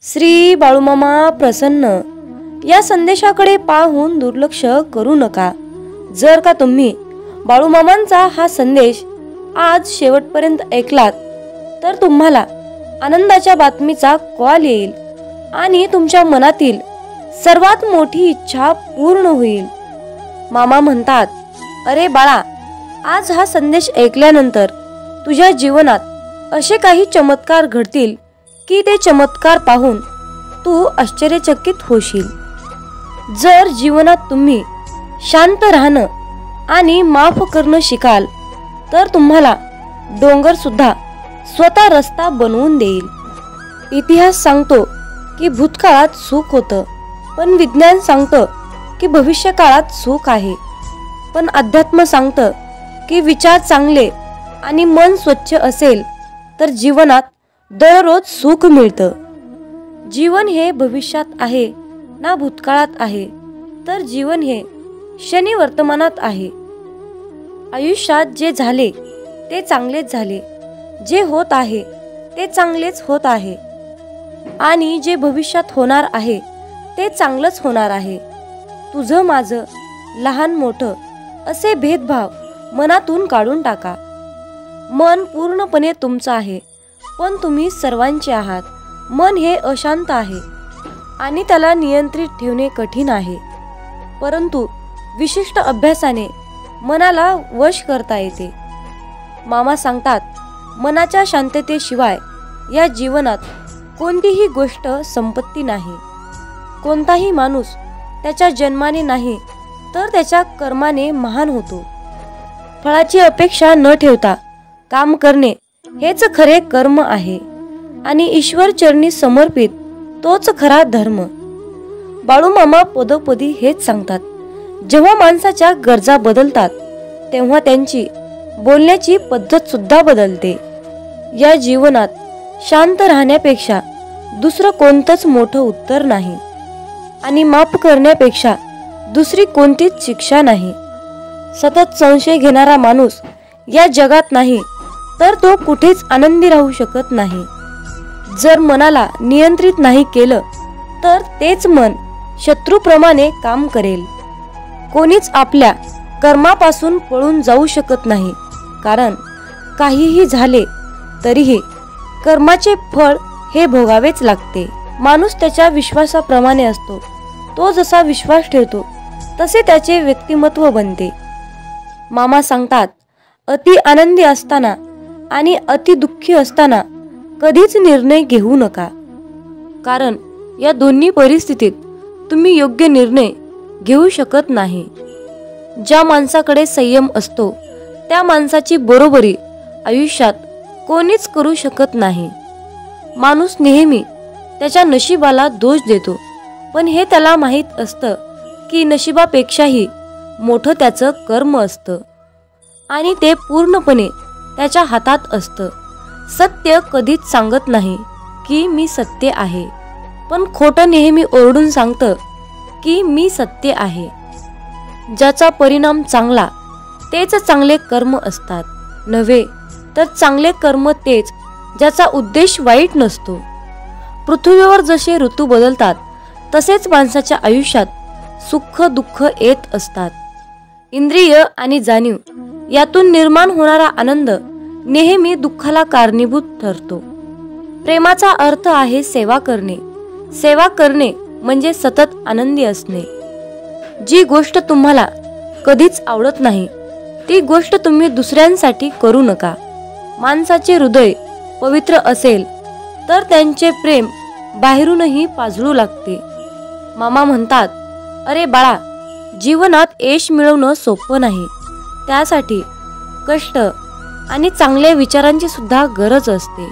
श्री बाळूमामा प्रसन्न या संदेशाकडे पाहून दुर्लक्ष करू नका। जर का तुम्ही बाळूमामांचा हा संदेश आज शेवटपर्यंत ऐकलात तर तुम्हाला आनंदाच्या बातमीचा कॉल येईल आणि तुमच्या मनातील सर्वात मोठी इच्छा पूर्ण होईल। मामा म्हणतात, अरे बाळा, आज हा संदेश ऐकल्यानंतर तुझ्या जीवनात असे काही चमत्कार घडतील की ते चमत्कार पाहून तू आश्चर्यचकित होशील। जर जीवनात तुम्ही शांत राहणं आणि माफ करणं शिकाल तर तुम्हाला डोंगर सुद्धा स्वतः रस्ता बनवून देईल। इतिहास सांगतो की भूतकाळात सुख होतं, पण विज्ञान सांगतं की भविष्यकाळात सुख आहे, पण अध्यात्म सांगतं की विचार चांगले आणि मन स्वच्छ असेल तर जीवनात दररोज सुख मिळतं। जीवन हे भविष्यात आहे ना भूतकाळात आहे, तर जीवन हे क्षणी वर्तमानात आहे। आयुष्यात जे झाले ते चांगलेच झाले, जे होत आहे ते चांगलेच होत आहे आणि जे भविष्यात होणार आहे ते चांगलंच होणार आहे। तुझं माझं, लहान मोठं असे भेदभाव मनातून काढून टाका। मन पूर्णपणे तुमचं आहे, पण तुम्ही सर्वांचे आहात। मन हे अशांत आहे आणि त्याला नियंत्रित ठेवणे कठीण आहे, परंतु विशिष्ट अभ्यासाने मनाला वश करता येते। मामा सांगतात, मनाच्या शांततेशिवाय या जीवनात कोणतीही गोष्ट संपत्ती नाही। कोणताही माणूस त्याच्या जन्माने नाही तर त्याच्या कर्माने महान होतो। फळाची अपेक्षा न ठेवता काम करणे हेच खरे कर्म आहे आणि ईश्वर चरणी समर्पित तोच खरा धर्म। बाळूमामा पदोपदी हेच सांगतात, जेव्हा माणसाच्या गरजा बदलतात तेव्हा त्यांची बोलण्याची पद्धत सुद्धा बदलते। या जीवनात शांत राहण्यापेक्षा दुसरं कोणतंच मोठं उत्तर नाही आणि माफ करण्यापेक्षा दुसरी कोणतीच शिक्षा नाही। सतत संशय घेणारा माणूस या जगात नाही तर तो कुठेच आनंदी राहू शकत नाही। जर मनाला नियंत्रित नाही केलं तर तेच मन शत्रूप्रमाणे काम करेल। कोणीच आपल्या कर्मापासून पळून जाऊ शकत नाही, कारण काहीही झाले तरीही कर्माचे फळ हे भोगावेच लागते। माणूस त्याच्या विश्वासाप्रमाणे असतो, तो जसा विश्वास ठेवतो तसे त्याचे व्यक्तिमत्व बनते। मामा सांगतात, अति आनंदी असताना आणि अति दुःखी असताना कधीच निर्णय घेऊ नका, कारण या दोन्ही परिस्थितीत तुम्ही योग्य निर्णय घेऊ शकत नाही। ज्या माणसाकडे संयम असतो त्या माणसाची बरोबरी आयुष्यात कोणीच करू शकत नाही। माणूस नेहमी त्याच्या नशिबाला दोष देतो, पण हे त्याला माहीत असतं की नशिबापेक्षाही मोठं त्याचं कर्म असतं आणि ते पूर्णपणे त्याच्या हातात असतं। सत्य कधीच सांगत नाही की मी सत्य आहे, पण खोटं नेहमी ओरडून सांगतं की मी सत्य आहे। ज्याचा परिणाम चांगला तेच चांगले कर्म असतात, नव्हे तर चांगले कर्म तेच ज्याचा उद्देश वाईट नसतो। पृथ्वीवर जसे ऋतू बदलतात तसेच माणसाच्या आयुष्यात सुख दुःख येत असतात। इंद्रिय आणि जाणीव यातून निर्माण होणारा आनंद नेहमी दुःखाला कारणीभूत ठरतो। प्रेमाचा अर्थ आहे सेवा करणे। सेवा करणे म्हणजे सतत आनंदी असणे। जी गोष्ट तुम्हाला कधीच आवडत नाही ती गोष्ट तुम्ही दुसऱ्यांसाठी करू नका। माणसाचे हृदय पवित्र असेल तर त्यांचे प्रेम बाहेरूनही पाजळू लागते। मामा म्हणतात, अरे बाळा, जीवनात यश मिळवणं सोपं नाही, त्यासाठी कष्ट आणि चांगल्या विचारांची सुद्धा गरज असते।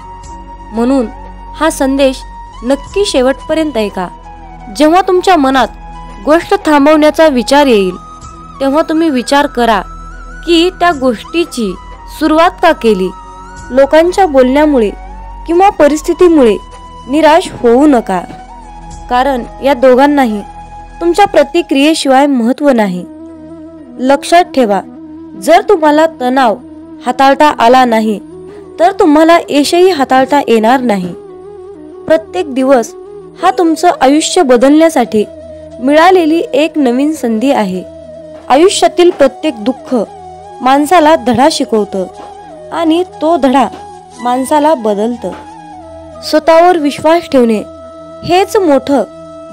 म्हणून हा संदेश नक्की शेवटपर्यंत ऐका। जेव्हा तुमच्या मनात गोष्ट थांबवण्याचा विचार येईल तेव्हा तुम्ही विचार करा की त्या गोष्टीची सुरुवात का केली। लोकांच्या बोलण्यामुळे किंवा परिस्थितीमुळे निराश होऊ नका, कारण या दोघांनाही तुमच्या प्रतिक्रियेशिवाय महत्त्व नाही। लक्षात ठेवा, जर तुम्हाला तणाव हाताळता आला नाही तर तुम्हाला यशही हाताळता येणार नाही। प्रत्येक दिवस हा तुमचं आयुष्य बदलण्यासाठी मिळालेली एक नवीन संधी आहे. आयुष्यातील प्रत्येक दुःख माणसाला धडा शिकवतं आणि तो धडा माणसाला बदलतं. स्वतःवर विश्वास ठेवणे हेच मोठं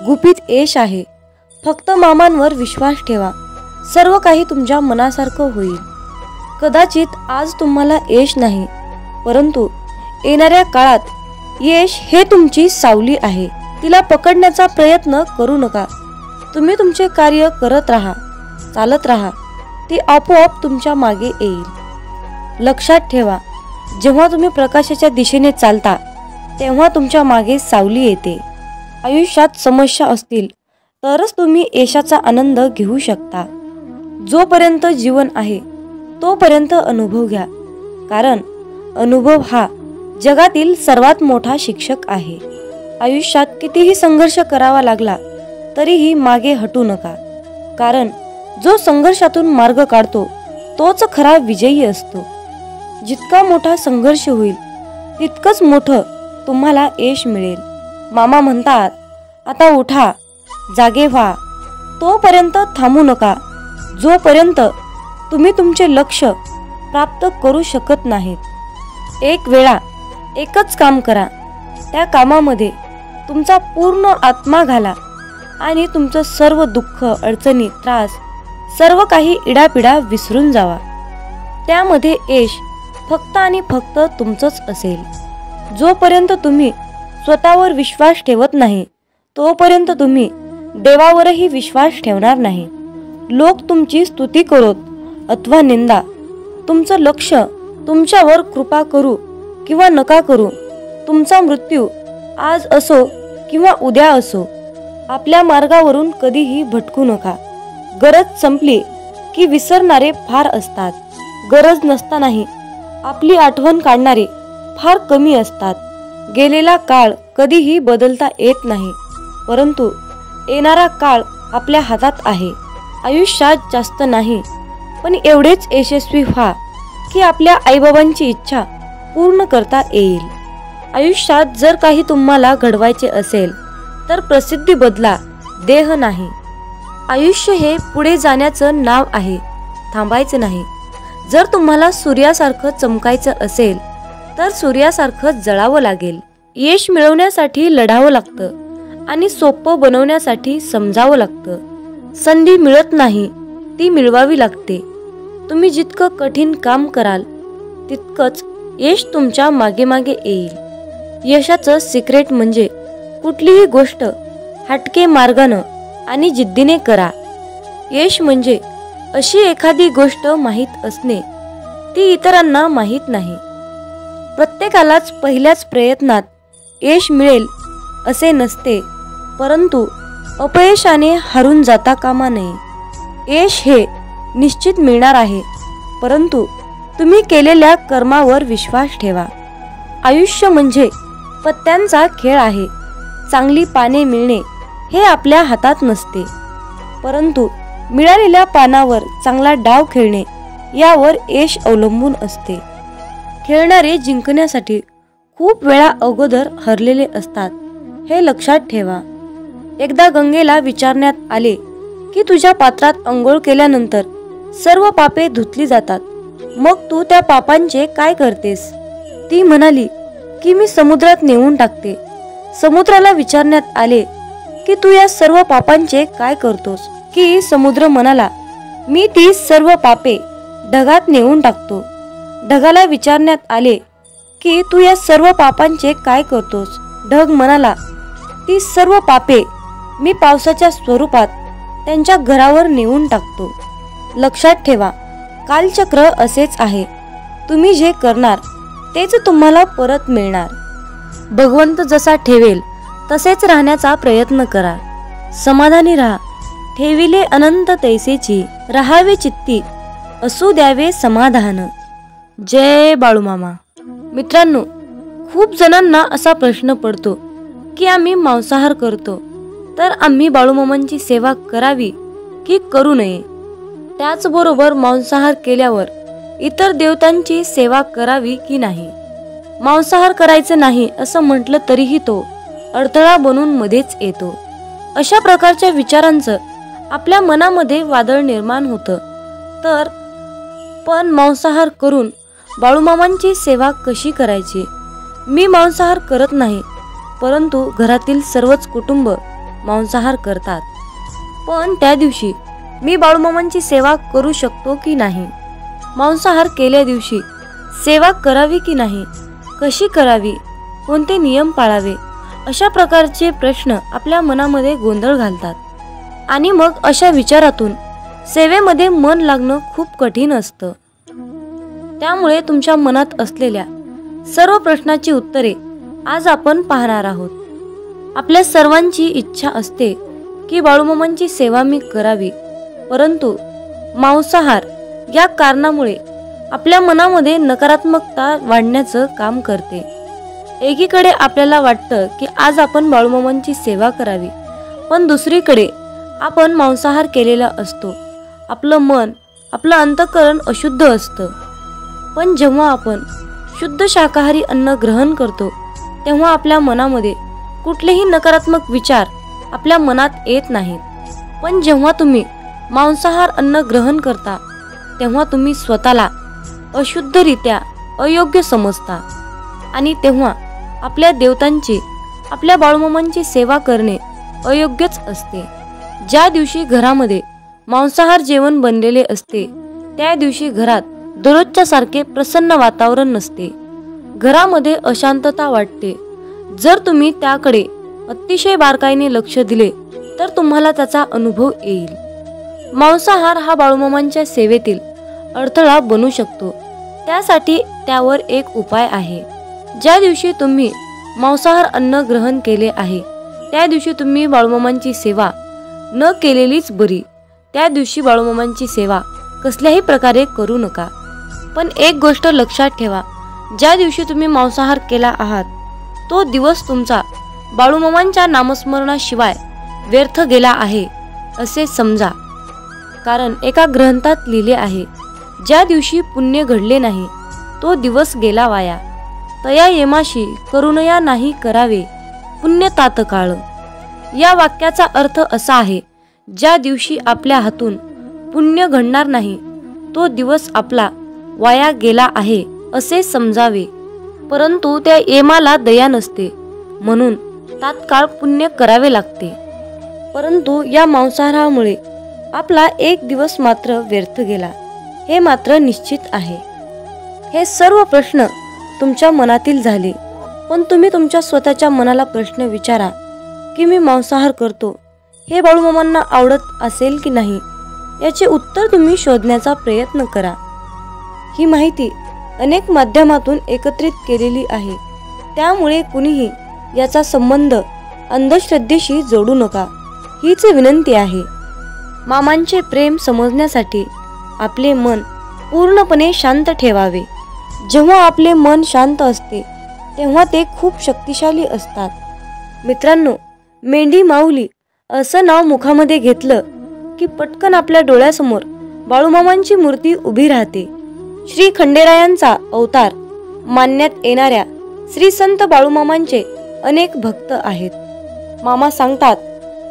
गुपित यश आहे. फक्त मामांवर विश्वास ठेवा, सर्व काही तुमच्या मनासारखं होईल. कदाचित आज तुम्हाला यश नाही, परंतु येणाऱ्या काळात यश हे तुमची सावली आहे. तिला पकडण्याचा प्रयत्न करू नका. तुम्ही तुमचे कार्य करत राहा, चालत राहा. ती आपोआप तुमच्या मागे येईल. लक्षात ठेवा, जेव्हा तुम्ही प्रकाशाच्या दिशेने चालता तेव्हा तुमच्या मागे सावली येते. आयुष्यात समस्या असतील तरच तुम्ही यशाचा आनंद घेऊ शकता. जोपर्यंत जीवन आहे तोपर्यंत अनुभव घ्या, कारण अनुभव हा जगातील सर्वात मोठा शिक्षक आहे. आयुष्यात कितीही संघर्ष करावा लागला तरीही मागे हटू नका, कारण जो संघर्षातून मार्ग काढतो तोच खरा विजयी असतो. जितका मोठा संघर्ष होईल तितकंच मोठं तुम्हाला यश मिळेल. मामा म्हणतात, आता उठा, जागे व्हा. तोपर्यंत थांबू नका जोपर्यंत तुम्ही तुमचे लक्ष्य प्राप्त करू शकत नाहीत. एक वेळा एकच काम करा. त्या कामामध्ये तुमचा पूर्ण आत्मा घाला आणि तुमचं सर्व दुःख, अडचणी, त्रास, सर्व काही इडापिडा विसरून जावा. त्यामध्ये यश फक्त आणि फक्त तुमचंच असेल. जोपर्यंत तुम्ही स्वतःवर विश्वास ठेवत नाही तोपर्यंत तुम्ही देवावरही विश्वास ठेवणार नाही. लोक तुमची स्तुती करोत अथवा निंदा, तुमचं लक्ष तुमच्यावर कृपा करू किंवा नका करू, तुमचा मृत्यू आज असो किंवा उद्या असो, आपल्या मार्गावरून कधीही भटकू नका. गरज संपली की विसरणारे फार असतात. गरज नसतानाही आपली आठवण काढणारे फार कमी असतात. गेलेला काळ कधीही बदलता येत नाही, परंतु येणारा काळ आपल्या हातात आहे. आयुष्यात जास्त नाही, पण एवढेच यशस्वी व्हा की आपल्या आईबाबांची इच्छा पूर्ण करता येईल. आयुष्यात जर काही तुम्हाला घडवायचे असेल तर प्रसिद्धी बदला, देह नाही. आयुष्य हे पुढे जाण्याचं नाव आहे, थांबायचं नाही. जर तुम्हाला सूर्यासारखं चमकायचं असेल तर सूर्यासारखं जळावं लागेल. यश मिळवण्यासाठी लढावं लागतं आणि सोपं बनवण्यासाठी समजावं लागतं. संधी मिळत नाही, ती मिळवावी लागते. तुम्ही जितकं कठीण काम कराल तितकंच यश तुमच्या मागे मागे येईल. यशाचं सिक्रेट म्हणजे कुठलीही गोष्ट हटके मार्गानं आणि जिद्दीने करा. यश म्हणजे अशी एखादी गोष्ट माहीत असणे, ती इतरांना माहीत नाही. प्रत्येकालाच पहिल्याच प्रयत्नात यश मिळेल असे नसते, परंतु अपयशाने हारून जाता कामा नये. यश हे निश्चित मिळणार आहे, परंतु तुम्ही केलेल्या कर्मावर विश्वास ठेवा. आयुष्य म्हणजे पत्त्यांचा खेळ आहे. चांगली पाने मिळणे हे आपल्या हातात नसते, परंतु मिळालेल्या पानावर चांगला डाव खेळणे यावर यश अवलंबून असते. खेळणारे जिंकण्यासाठी खूप वेळा अगोदर हरलेले असतात, हे लक्षात ठेवा. एकदा गंगेला विचारण्यात आले की तुझ्या पात्रात अंघोळ केल्यानंतर सर्व पापे धुतली जातात, मग तू त्या पापांचे काय करतेस? ती म्हणाली की मी समुद्रात नेऊन टाकते. समुद्राला विचारण्यात आले की तू या सर्व पापांचे काय करतोस? की समुद्र म्हणाला, मी ती सर्व पापे ढगात नेऊन टाकतो. ढगाला विचारण्यात आले की तू या सर्व पापांचे काय करतोस? ढग म्हणाला, ती सर्व पापे मी पावसाच्या स्वरूपात त्यांच्या घरावर नेऊन टाकतो. लक्षात ठेवा, कालचक्र असेच आहे. तुम्ही जे करणार तेच तुम्हाला परत मिळणार. भगवंत जसा ठेवेल तसेच राहण्याचा प्रयत्न करा. समाधानी राहा. ठेविले अनंत तैसेची, राहावे चित्ती, असू द्यावे समाधान. जय बाळूमामा. मित्रांनो, खूप जणांना असा प्रश्न पडतो की आम्ही मांसाहार करतो, तर आम्ही बाळूमामांची सेवा करावी की करू नये? त्याचबरोबर मांसाहार केल्यावर इतर देवतांची सेवा करावी की नाही? मांसाहार करायचं नाही असं म्हटलं तरीही तो अडथळा बनून मध्येच येतो. अशा प्रकारच्या विचारांचं आपल्या मनामध्ये वादळ निर्माण होतं. तर पण मांसाहार करून बाळूमामांची सेवा कशी करायची? मी मांसाहार करत नाही, परंतु घरातील सर्वच कुटुंब मांसाहार करतात. पण त्या दिवशी मी बाळूमामांची सेवा करू शकतो की नाही? मांसाहार केल्या दिवशी सेवा करावी की नाही? कशी करावी? कोणते नियम पाळावे? अशा प्रकारचे प्रश्न आपल्या मनामध्ये गोंधळ घालतात. आणि मग अशा विचारातून सेवेमध्ये मन लागणं खूप कठीण असतं. त्यामुळे तुमच्या मनात असलेल्या सर्व प्रश्नाची उत्तरे आज आपण पाहणार आहोत. आपल्या सर्वांची इच्छा असते की बाळूमामांची सेवा मी करावी, परंतु मांसाहार या कारणामुळे आपल्या मनामध्ये नकारात्मकता वाढण्याचं काम करते. एकीकडे आपल्याला वाटतं की आज आपण बाळूमामांची सेवा करावी, पण दुसरीकडे आपण मांसाहार केलेला असतो. आपलं मन, आपलं अंतःकरण अशुद्ध असतं. पण जेव्हा आपण शुद्ध शाकाहारी अन्न ग्रहण करतो, तेव्हा आपल्या मनामध्ये कुठलेही नकारात्मक विचार आपल्या मनात येत नाहीत. पण जेव्हा तुम्ही मांसाहार अन्न ग्रहण करता, तेव्हा तुम्ही स्वतःला अशुद्धरित्या अयोग्य समजता. आणि तेव्हा आपल्या देवतांची, आपल्या बाळूमामांची सेवा करणे अयोग्यच असते. ज्या दिवशी घरामध्ये मांसाहार जेवण बनलेले असते, त्या दिवशी घरात दररोजच्या सारखे प्रसन्न वातावरण नसते. घरामध्ये अशांतता वाटते. जर तुम्ही त्याकडे अतिशय बारकाईने लक्ष दिले तर तुम्हाला त्याचा अनुभव येईल. मांसाहार हा बाळूमामांच्या सेवेतील अडथळा बनू शकतो. त्यासाठी त्यावर एक उपाय आहे. ज्या दिवशी तुम्ही मांसाहार अन्न ग्रहण केले आहे, त्या दिवशी तुम्ही बाळूमामांची सेवा न केलेलीच बरी. त्या दिवशी बाळूमामांची सेवा कसल्याही प्रकारे करू नका. पण एक गोष्ट लक्षात ठेवा, ज्या दिवशी तुम्ही मांसाहार केला आहात, तो दिवस तुमचा बाळूमामांच्या नामस्मरणाशिवाय व्यर्थ गेला आहे असे समजा. कारण एका ग्रंथात लिहिले आहे, ज्या दिवशी पुण्य घडले नाही, तो दिवस गेला वाया. तया येमाशी करुणया नाही करावे पुण्य तात्काळ. या वाक्याचा अर्थ असा आहे, ज्या दिवशी आपल्या हातून पुण्य घडणार नाही, तो दिवस आपला वाया गेला आहे असे समजावे. परंतु त्या येमाला दया नसते, म्हणून तात्काळ पुण्य करावे लागते. परंतु या मांसाहारामुळे आपला एक दिवस मात्र व्यर्थ गेला, हे मात्र निश्चित आहे. हे सर्व प्रश्न तुमच्या मनातील झाले. पण तुम्ही तुमच्या स्वतःच्या मनाला प्रश्न विचारा की मी मांसाहार करतो, हे बाळूमामांना आवडत असेल की नाही, याचे उत्तर तुम्ही शोधण्याचा प्रयत्न करा. ही माहिती अनेक माध्यमातून एकत्रित केलेली आहे, त्यामुळे कुणीही याचा संबंध अंधश्रद्धेशी जोडू नका, हीच विनंती आहे. मामांचे प्रेम समजण्यासाठी आपले मन पूर्णपणे शांत ठेवावे. जेव्हा आपले मन शांत असते, तेव्हा ते खूप शक्तिशाली असतात. मित्रांनो, मेंढी माऊली असं नाव मुखामध्ये घेतलं की पटकन आपल्या डोळ्यासमोर बाळूमामांची मूर्ती उभी राहते. श्री खंडेरायांचा अवतार मानण्यात येणाऱ्या श्री संत बाळूमामांचे अनेक भक्त आहेत. मामा सांगतात,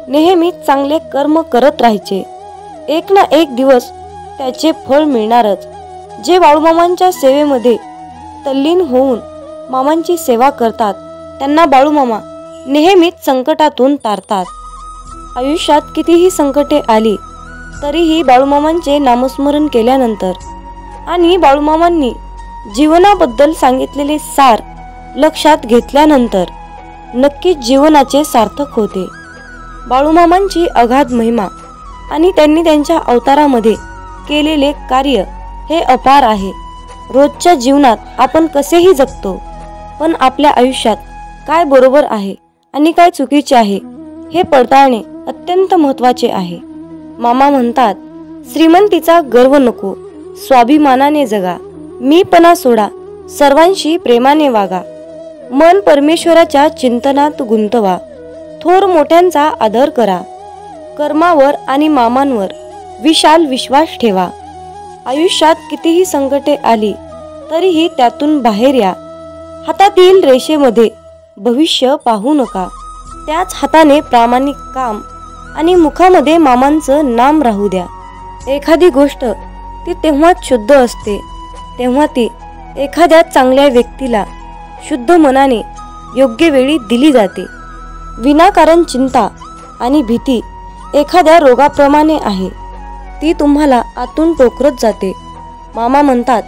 नेहमी चांगले कर्म करत राहायचे, एक ना एक दिवस त्याचे फळ मिळणारच. जे बाळूमामांच्या सेवेमध्ये तल्लीन होऊन मामांची सेवा करतात, त्यांना बाळूमामा नेहमीच संकटातून तारतात. आयुष्यात कितीही संकटे आली तरीही बाळूमामांचे नामस्मरण केल्यानंतर आणि बाळूमामांनी जीवनाबद्दल सांगितलेले सार लक्षात घेतल्यानंतर नक्कीच जीवनाचे सार्थक होते. बाळूमामांची अगाध महिमा आणि त्यांनी त्यांच्या अवतारामध्ये केलेले कार्य हे अपार आहे. रोजच्या जीवनात आपण कसेही जगतो, पण आपल्या आयुष्यात काय बरोबर आहे आणि काय चुकीचे आहे हे पडताळणे अत्यंत महत्त्वाचे आहे. मामा म्हणतात, श्रीमंतीचा गर्व नको, स्वाभिमानाने जगा, मीपणा सोडा, सर्वांशी प्रेमाने वागा, मन परमेश्वराच्या चिंतनात गुंतवा, थोर मोठ्यांचा आदर करा, कर्मावर आणि मामांवर विशाल विश्वास ठेवा. आयुष्यात कितीही संकटे आली तरीही त्यातून बाहेर या. हातातील रेषेमध्ये भविष्य पाहू नका, त्याच हाताने प्रामाणिक काम आणि मुखामध्ये मामांचं नाम राहू द्या. एखादी गोष्ट ती तेव्हाच शुद्ध असते तेव्हा ती एखाद्या चांगल्या व्यक्तीला शुद्ध मनाने योग्य वेळी दिली जाते. विनाकारण चिंता आणि भीती एखाद्या रोगाप्रमाणे आहे, ती तुम्हाला आतून टोकरत जाते. मामा म्हणतात,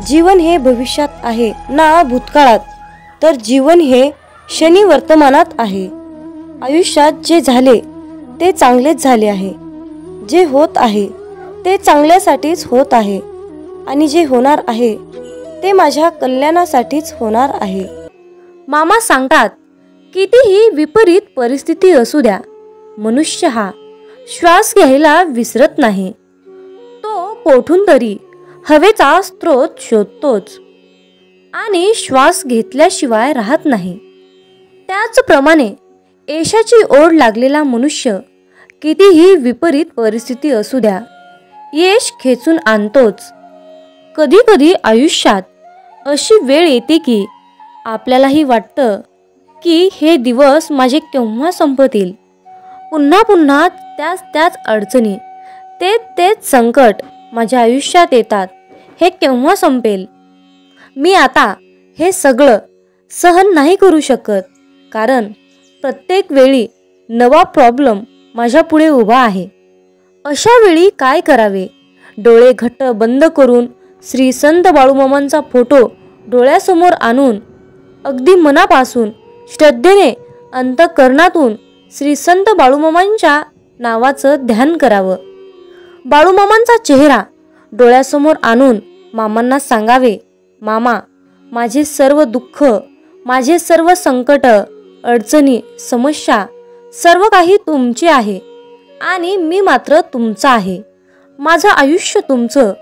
जीवन हे भविष्यात आहे ना भूतकाळात, तर जीवन हे क्षणी वर्तमानात आहे. आयुष्यात जे झाले ते चांगलेच झाले आहे, जे होत आहे ते चांगल्यासाठीच होत आहे आणि जे होणार आहे ते माझ्या कल्याणासाठीच होणार आहे. मामा सांगतात, कितीही विपरीत परिस्थिती असू द्या, मनुष्य हा श्वास घ्यायला विसरत नाही. तो कोठून तरी हवेचा स्रोत शोधतोच आणि श्वास घेतल्याशिवाय राहत नाही. त्याचप्रमाणे यशाची ओढ लागलेला मनुष्य कितीही विपरीत परिस्थिती असू द्या, यश खेचून आणतोच. कधी कधी आयुष्यात अशी वेळ येते की आपल्यालाही वाटतं की हे दिवस माझे केव्हा संपतील. पुन्हा पुन्हा त्याच अडचणी, तेच संकट माझ्या आयुष्यात येतात. हे केव्हा संपेल? मी आता हे सगळं सहन नाही करू शकत, कारण प्रत्येक वेळी नवा प्रॉब्लेम माझ्या पुढे उभा आहे. अशा वेळी काय करावे? डोळे घट्ट बंद करून श्री संत बाळूमामांचा फोटो डोळ्यासमोर आणून अगदी मनापासून श्रद्धेने अंतःकरणातून श्री संत बाळूमामांच्या नावाचं ध्यान करावं. बाळूमामांचा चेहरा डोळ्यासमोर आणून मामांना सांगावे, मामा, माझे सर्व दुःख, माझे सर्व संकट, अडचणी, समस्या सर्व काही तुमचे आहे आणि मी मात्र तुमचा आहे. माझं आयुष्य तुमचं,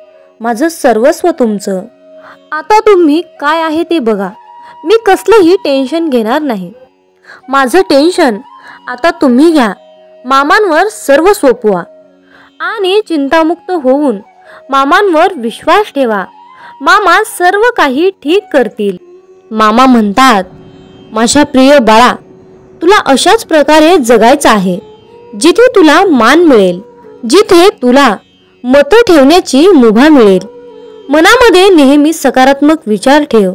माझं सर्वस्व तुमचं. आता तुम्ही काय आहे ते बघा. मी कसलंही टेन्शन घेणार नाही. माझं टेन्शन आता तुम्ही घ्या. मामांवर सर्व सोपवा आणि चिंतामुक्त होऊन मामांवर विश्वास ठेवा. मामा सर्व काही ठीक करतील. मामा म्हणतात, माझ्या प्रिय बाळा, तुला अशाच प्रकारे जगायचं आहे जिथे तुला मान मिळेल, जिथे तुला मतं ठेवण्याची मुभा मिळेल. मनामध्ये नेहमी सकारात्मक विचार ठेव,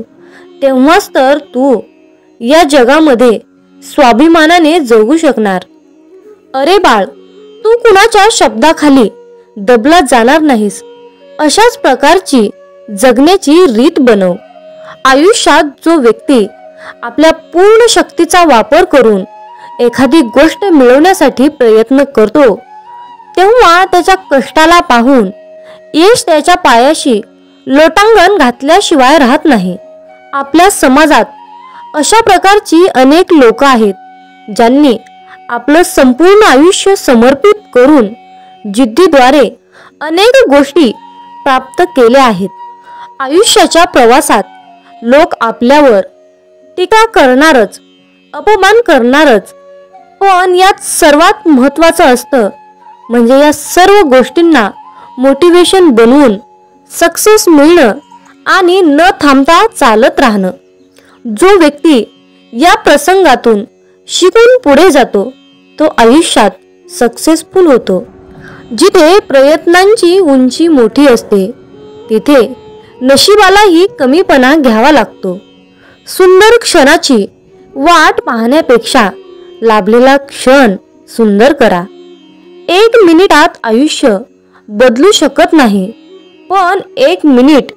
तेव्हाच तर तू या जगामध्ये स्वाभिमानाने जगू शकणार. अरे बाळ, तू कुणाच्या शब्दाखाली दबला जाणार नाहीस. अशाच प्रकारची जगण्याची रीत बनव. आयुष्यात जो व्यक्ती आपल्या पूर्ण शक्तीचा वापर करून एखादी गोष्ट मिळवण्यासाठी प्रयत्न करतो, तेव्हा त्याच्या कष्टाला पाहून यश त्याच्या पायाशी लोटांगण घातल्याशिवाय राहत नाही. आपल्या समाजात अशा प्रकारची अनेक लोक आहेत, ज्यांनी आपलं संपूर्ण आयुष्य समर्पित करून जिद्दीद्वारे अनेक गोष्टी प्राप्त केल्या आहेत. आयुष्याच्या प्रवासात लोक आपल्यावर टीका करणारच, अपमान करणारच, पण यात सर्वात महत्त्वाचं असतं म्हणजे या सर्व गोष्टींना मोटिवेशन बनवून सक्सेस मिळणं आणि न थांबता चालत राहणं. जो व्यक्ती या प्रसंगातून शिकून पुढे जातो तो आयुष्यात सक्सेसफुल होतो. जिथे प्रयत्नांची उंची मोठी असते तिथे नशिबालाही कमीपणा घ्यावा लागतो. सुंदर क्षणाची वाट पाहण्यापेक्षा लाभलेला क्षण सुंदर करा. 1 मिनिटात आयुष्य बदलू शकत नाही, पण 1 मिनिट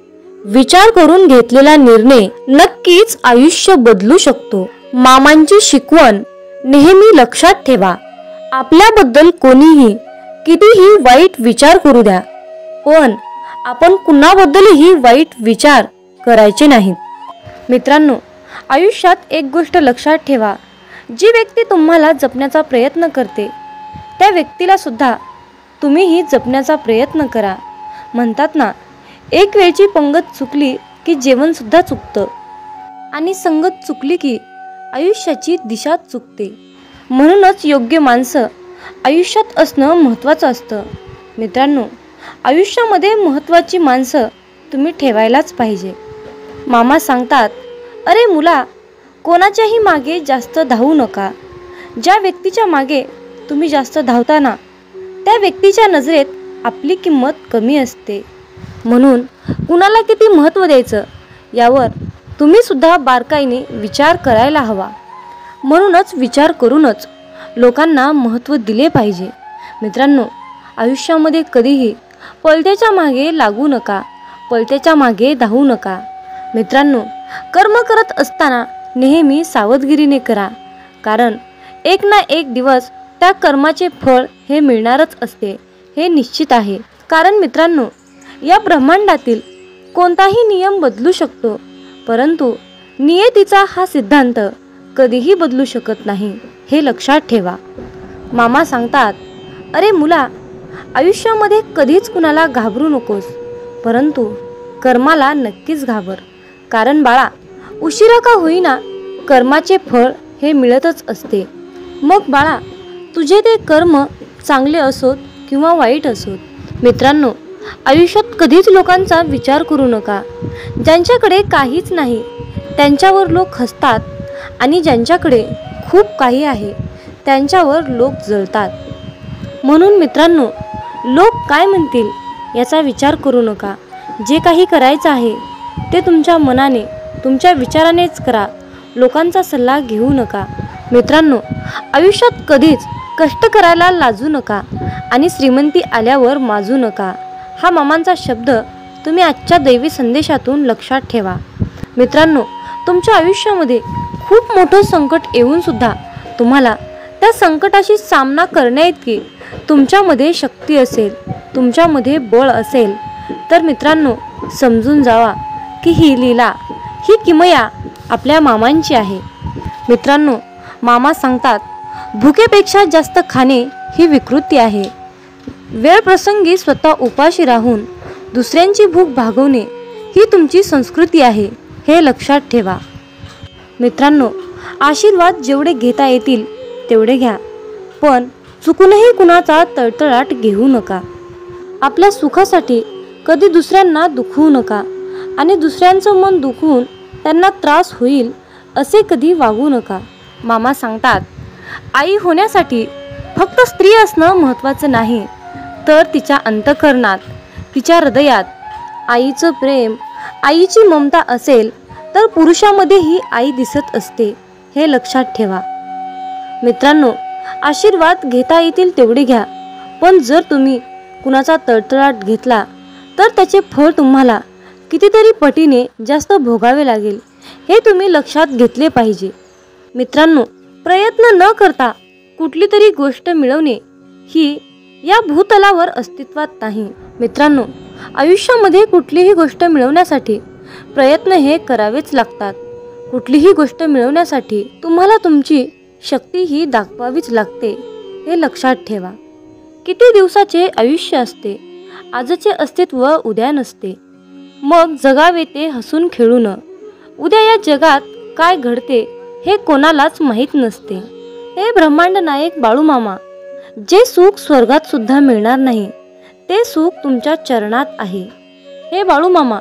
विचार करून घेतलेला निर्णय नक्कीच आयुष्य बदलू शकतो. मामांची शिकवण नेहमी लक्षात ठेवा. आपल्याबद्दल कोणीही कितीही वाईट विचार करू द्या, पण आपण कुणाबद्दलही वाईट विचार करायचे नाहीत. मित्रांनो, आयुष्यात एक गोष्ट लक्षात ठेवा, जी व्यक्ती तुम्हाला जपण्याचा प्रयत्न करते त्या व्यक्तीला सुद्धा तुम्हीही जपण्याचा प्रयत्न करा. म्हणतात ना, एक वेळची पंगत चुकली की जेवण सुद्धा चुकतं आणि संगत चुकली की आयुष्याची दिशा चुकते. म्हणूनच योग्य माणसं आयुष्यात असणं महत्त्वाचं असतं. मित्रांनो, आयुष्यामध्ये महत्त्वाची माणसं तुम्ही ठेवायलाच पाहिजे. मामा सांगतात, अरे मुला, कोणाच्याही मागे जास्त धावू नका. ज्या व्यक्तीच्या मागे तुम्ही जास्त धावताना त्या व्यक्तीच्या नजरेत आपली किंमत कमी असते. म्हणून कुणाला किती महत्त्व द्यायचं यावर तुम्ही सुद्धा बारकाईने विचार करायला हवा. म्हणूनच विचार करूनच लोकांना महत्त्व दिले पाहिजे. मित्रांनो, आयुष्यामध्ये कधीही पळत्याच्या मागे लागू नका, पळत्याच्या मागे धावू नका. मित्रांनो, कर्म करत असताना नेहमी सावधगिरीने करा, कारण एक ना एक दिवस त्या कर्माचे फळ हे मिळणारच असते, हे निश्चित आहे. कारण मित्रांनो, या ब्रह्मांडातील कोणताही नियम बदलू शकतो, परंतु नियतीचा हा सिद्धांत कधीही बदलू शकत नाही, हे लक्षात ठेवा. मामा सांगतात, अरे मुला, आयुष्यामध्ये कधीच कुणाला घाबरू नकोस, परंतु कर्माला नक्कीच घाबर. कारण बाळा, उशिरा का होईना कर्माचे फळ हे मिळतच असते. मग बाळा, तुझे ते कर्म चांगले असोत किंवा वाईट असोत. मित्रांनो, आयुष्यात कधीच लोकांचा विचार करू नका. ज्यांच्याकडे काहीच नाही त्यांच्यावर लोक हसतात आणि ज्यांच्याकडे खूप काही आहे त्यांच्यावर लोक जळतात. म्हणून मित्रांनो, लोक काय म्हणतील याचा विचार करू नका. जे काही करायचं आहे ते तुमच्या मनाने, तुमच्या विचारानेच करा. लोकांचा सल्ला घेऊ नका. मित्रांनो, आयुष्यात कधीच कष्ट करायला लाजू नका आणि श्रीमंती आल्यावर माजू नका. हा मामांचा शब्द तुम्ही आजच्या दैवी संदेशातून लक्षात ठेवा. मित्रांनो, तुमच्या आयुष्यामध्ये खूप मोठं संकट येऊन सुद्धा तुम्हाला त्या संकटाशी सामना करण्याइतकी तुमच्यामध्ये शक्ती असेल, तुमच्यामध्ये बळ असेल, तर मित्रांनो समजून जावा की ही लीला, ही किमया आपल्या मामांची आहे. मित्रांनो, मामा सांगतात, भुकेपेक्षा जास्त खाणे ही विकृती आहे. वेळ प्रसंगी स्वतः उपाशी राहून दुसऱ्यांची भूक भागवणे ही तुमची संस्कृती आहे, हे लक्षात ठेवा. मित्रांनो, आशीर्वाद जेवढे घेता येतील तेवढे घ्या, पण चुकूनही कुणाचा तळतळाट घेऊ नका. आपल्या सुखासाठी कधी दुसऱ्यांना दुखवू नका आणि दुसऱ्यांचं मन दुखवून त्यांना त्रास होईल असे कधी वागू नका. मामा सांगतात, आई होण्यासाठी फक्त स्त्री असणं महत्त्वाचं नाही, तर तिच्या अंतःकरणात, तिच्या हृदयात आईचं प्रेम, आईची ममता असेल तर पुरुषामध्येही आई दिसत असते, हे लक्षात ठेवा. मित्रांनो, आशीर्वाद घेता येतील तेवढे घ्या, पण जर तुम्ही कुणाचा तळतळाट घेतला तर त्याचे फळ तुम्हाला कितीतरी पटीने जास्त भोगावे लागेल, हे तुम्ही लक्षात घेतले पाहिजे. मित्रांनो, प्रयत्न न करता कुठली तरी गोष्ट मिळवणे ही या भूतलावर अस्तित्वात नाही. मित्रांनो, आयुष्यामध्ये कुठलीही गोष्ट मिळवण्यासाठी प्रयत्न हे करावेच लागतात. कुठलीही गोष्ट मिळवण्यासाठी तुम्हाला तुमची शक्ती ही दाखवावीच लागते, हे लक्षात ठेवा. किती दिवसाचे आयुष्य असते, आजचे अस्तित्व उद्या नसते. मग जगावे ते हसून खेळून. उद्या या जगात काय घडते हे कोणालाच माहीत नसते. हे ब्रह्मांड नायक बाळूमामा, जे सुख स्वर्गात सुद्धा मिळणार नाही ते सुख तुमच्या चरणात आहे. हे बाळूमामा,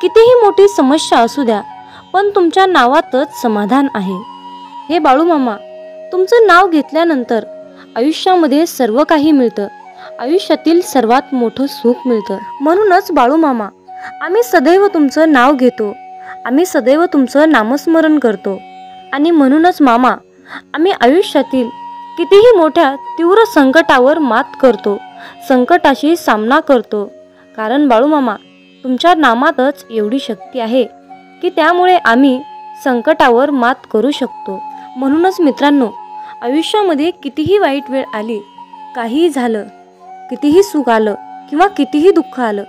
कितीही मोठी समस्या असू द्या, पण तुमच्या नावातच समाधान आहे. हे बाळूमामा, तुमचं नाव घेतल्यानंतर आयुष्यामध्ये सर्व काही मिळतं, आयुष्यातील सर्वात मोठं सुख मिळतं. म्हणूनच बाळूमामा, आम्ही सदैव तुमचं नाव घेतो, आम्ही सदैव तुमचं नामस्मरण करतो. आणि म्हणूनच मामा, आम्ही आयुष्यातील कितीही मोठ्या तीव्र संकटावर मात करतो, संकटाशी सामना करतो. कारण बाळूमामा, तुमच्या नामातच एवढी शक्ती आहे की त्यामुळे आम्ही संकटावर मात करू शकतो. म्हणूनच मित्रांनो, आयुष्यामध्ये कितीही वाईट वेळ आली, काहीही झालं, कितीही सुख आलं किंवा कितीही दुःख आलं,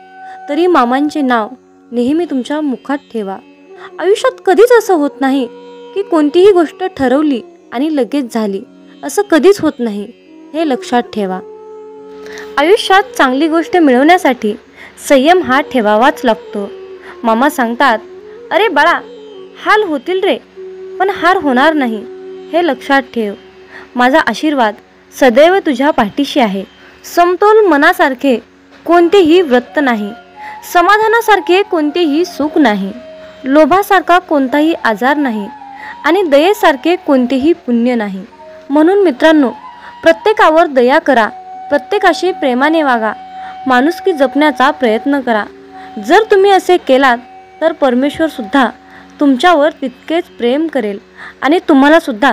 तरी मामांचे नाव नेहमी तुमच्या मुखात ठेवा. आयुष्यात कधीच असं होत नाही की कोणतीही गोष्ट ठरवली आणि लगेच झाली, असं कधीच होत नाही, हे लक्षात ठेवा. आयुष्यात चांगली गोष्ट मिळवण्यासाठी संयम हा ठेवावाच लागतो. मामा सांगतात, अरे बाळा, हाल होतील रे, पण हार होणार नाही, हे लक्षात ठेव. माझा आशीर्वाद सदैव तुझ्या पाठीशी आहे. समतोल मनासारखे कोणतेही व्रत नाही, समाधानासारखे कोणतेही सुख नाही, लोभासारखा कोणताही आजार नाही आणि दयेसारखे कोणतेही पुण्य नाही. म्हणून मित्रांनो, प्रत्येकावर दया करा, प्रत्येकाशी प्रेमाने वागा, माणुसकी जपण्याचा प्रयत्न करा. जर तुम्ही असे केलात तर परमेश्वर सुद्धा तुमच्यावर तितकेच प्रेम करेल आणि तुम्हाला सुद्धा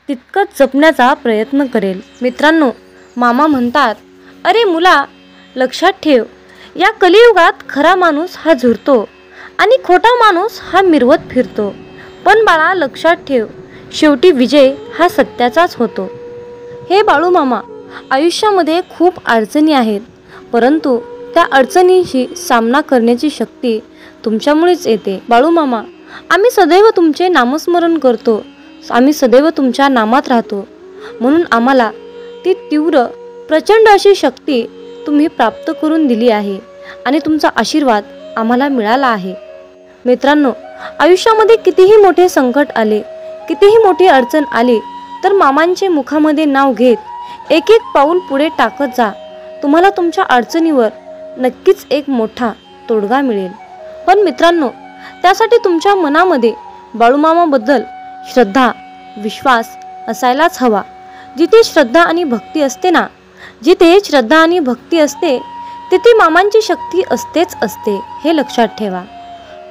तितकंच जपण्याचा प्रयत्न करेल. मित्रांनो, मामा म्हणतात, अरे मुला, लक्षात ठेव, या कलियुगात खरा माणूस हा झुरतो आणि खोटा माणूस हा मिरवत फिरतो. पण बाळा, लक्षात ठेव, शेवटी विजय हा सत्याचाच होतो. हे बाळू मामा, आयुष्यामध्ये खूप अडचणी आहेत, परंतु त्या अडचणींशी सामना करण्याची शक्ती तुमच्यामुळेच येते. बाळू मामा, आम्ही सदैव तुमचे नामस्मरण करतो, आम्ही सदैव तुमच्या नामात राहतो, म्हणून आम्हाला ती तीव्र प्रचंड अशी शक्ती तुम्ही प्राप्त करून दिली आहे आणि तुमचा आशीर्वाद आम्हाला मिळाला आहे. मित्रांनो, आयुष्यामध्ये कितीही मोठे संकट आले, कितीही मोठी अडचण आली, तर मामांचे मुखामध्ये नाव घेत एक एक पाऊल पुढे टाकत जा. तुम्हाला तुमच्या अडचणीवर नक्कीच एक मोठा तोडगा मिळेल. पण मित्रांनो, त्यासाठी तुमच्या मनामध्ये बाळूमामाबद्दल श्रद्धा, विश्वास असायलाच हवा. जिथे श्रद्धा आणि भक्ती असते ना, जिथे श्रद्धा आणि भक्ती असते, तिथे मामांची शक्ती असतेच असते, हे लक्षात ठेवा.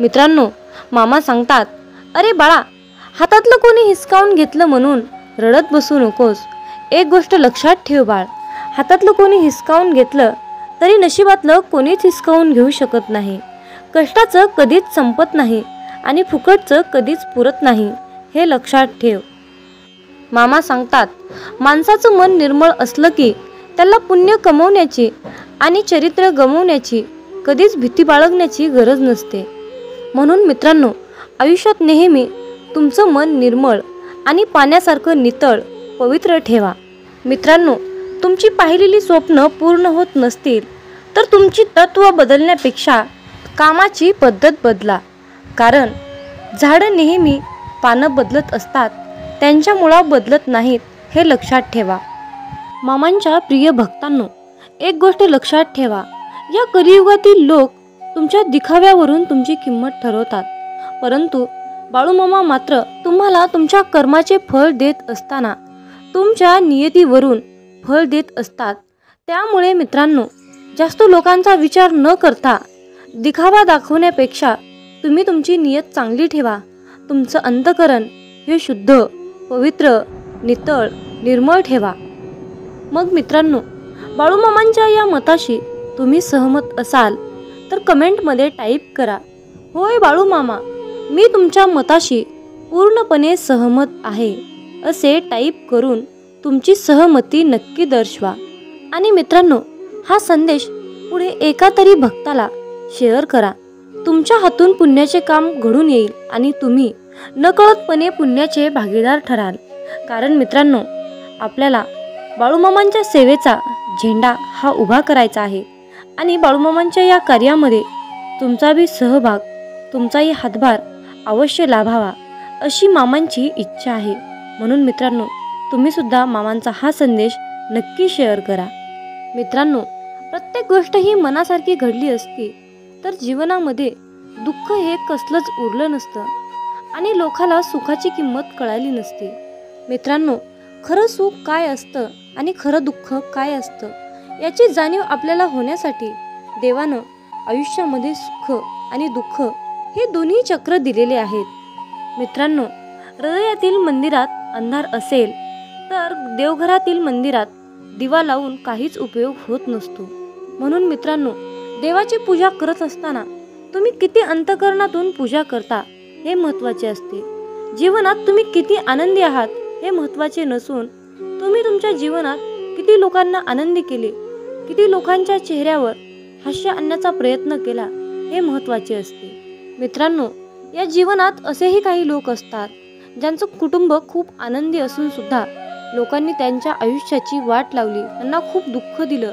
मित्रांनो, मामा सांगतात, अरे बाळा, हातातलं कोणी हिसकावून घेतलं म्हणून रडत बसू नकोस. एक गोष्ट लक्षात ठेव बाळ, हातातलं कोणी हिसकावून घेतलं तरी नशिबातलं कोणीच हिसकावून घेऊ शकत नाही. कष्टाचं कधीच संपत नाही आणि फुकटचं कधीच पुरत नाही, हे लक्षात ठेव. मामा सांगतात, माणसाचं मन निर्मळ असलं की त्याला पुण्य कमवण्याची आणि चरित्र गमवण्याची कधीच भीती बाळगण्याची गरज नसते. म्हणून मित्रांनो, आयुष्यात नेहमी तुमचं मन निर्मळ आणि पाण्यासारखं नितळ पवित्र ठेवा. मित्रांनो, तुमची पाहिलेली स्वप्न पूर्ण होत नसतील तर तुमची तत्त्व बदलण्यापेक्षा कामाची पद्धत बदला. कारण झाडं नेहमी पानं बदलत असतात, त्यांच्या मुळा बदलत नाहीत, हे लक्षात ठेवा. मामांच्या प्रिय भक्तांनो, एक गोष्ट लक्षात ठेवा, या कलियुगातील लोक तुमच्या दिखाव्यावरून तुमची किंमत ठरवतात, परंतु बाळूमामा मात्र तुम्हाला तुमच्या कर्माचे फळ देत असताना तुमच्या नियतीवरून फळ देत असतात. त्यामुळे मित्रांनो, जास्त लोकांचा विचार न करता दिखावा दाखवण्यापेक्षा तुम्ही तुमची नियत चांगली ठेवा. तुमचं अंतःकरण हे शुद्ध, पवित्र, नितळ, निर्मळ ठेवा. मग मित्रांनो, बाळूमामांच्या या मताशी तुम्ही सहमत असाल तर कमेंटमध्ये टाईप करा, होय बाळूमामा, मी तुमच्या मताशी पूर्णपणे सहमत आहे, असे टाईप करून तुमची सहमती नक्की दर्शवा. आणि मित्रांनो, हा संदेश पुढे एका तरी भक्ताला शेअर करा. तुमच्या हातून पुण्याचे काम घडून येईल आणि तुम्ही नकळतपणे पुण्याचे भागीदार ठराल. कारण मित्रांनो, आपल्याला बाळूमामांच्या सेवेचा झेंडा हा उभा करायचा आहे आणि बाळूमामांच्या या कार्यामध्ये तुमचा बी सहभाग, तुमचाही हातभार अवश्य लाभावा, अशी मामांची इच्छा आहे. म्हणून मित्रांनो, तुम्ही सुद्धा मामांचा हा संदेश नक्की शेअर करा. मित्रांनो, प्रत्येक गोष्ट ही मनासारखी घडली असती तर जीवनामध्ये दुःख हे कसलंच उरलं नसतं आणि लोकाला सुखाची किंमत कळाली नसती. मित्रांनो, खरं सुख काय असतं आणि खरं दुःख काय असतं याची जाणीव आपल्याला होण्यासाठी देवानं आयुष्यामध्ये सुख आणि दुःख हे दोन्ही चक्र दिलेले आहेत. मित्रांनो, हृदयातील मंदिरात अंधार असेल तर देवघरातील मंदिरात दिवा लावून काहीच उपयोग होत नसतो. म्हणून मित्रांनो, देवाची पूजा करत असताना तुम्ही किती अंतःकरणातून पूजा करता हे महत्त्वाचे असते. जीवनात तुम्ही किती आनंदी आहात हे महत्त्वाचे नसून तुम्ही तुमच्या जीवनात किती लोकांना आनंदी केले, किती लोकांच्या चेहऱ्यावर हास्य आणण्याचा प्रयत्न केला हे महत्त्वाचे असते. मित्रांनो, या जीवनात असेही काही लोक असतात ज्यांचं कुटुंब खूप आनंदी असून सुद्धा लोकांनी त्यांच्या आयुष्याची वाट लावली, त्यांना खूप दुःख दिलं,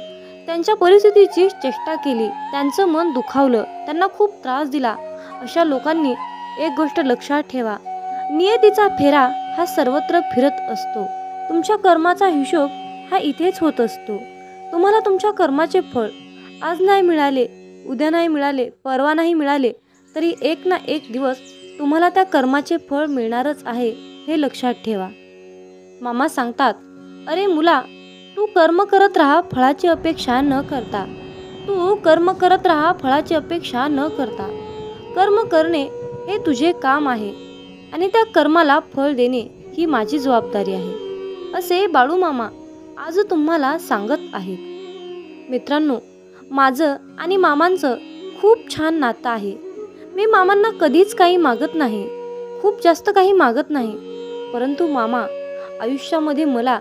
त्यांच्या परिस्थितीची चेष्टा केली, त्यांचं मन दुखावलं, त्यांना खूप त्रास दिला. अशा लोकांनी एक गोष्ट लक्षात ठेवा, नियतीचा फेरा हा सर्वत्र फिरत असतो. तुमच्या कर्माचा हिशोब हा इथेच होत असतो. तुम्हाला तुमच्या कर्माचे फळ आज नाही मिळाले, उद्या नाही मिळाले, परवा नाही मिळाले, तरी एक ना एक दिवस तुम्हाला त्या कर्माचे फळ मिळणारच आहे, हे लक्षात ठेवा. मामा सांगतात, अरे मुला, तू कर्म करत राहा फळाची अपेक्षा न करता. तू कर्म करत राहा फळाची अपेक्षा न करता. कर्म करणे हे तुझे काम आहे आणि त्या कर्माला फळ देणे ही माझी जबाबदारी आहे, असे बाळूमामा आज तुम्हाला सांगत आहेत. मित्रांनो, माझं आणि मामांचं खूप छान नातं आहे. मी मामांना कधीच काही मागत नाही, खूप जास्त काही मागत नाही, परंतु मामा आयुष्यामध्ये मला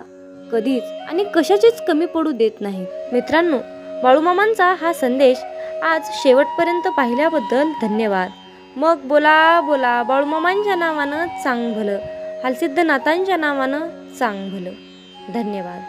कधीच आणि कशाचीच कमी पडू देत नाहीत. मित्रांनो, बाळूमामांचा हा संदेश आज शेवटपर्यंत पाहिल्याबद्दल धन्यवाद. मग बोला बोला बाळूमामांच्या नावानं चांग भलं, हालसिद्ध नाथांच्या नावानं चांग भलं. धन्यवाद.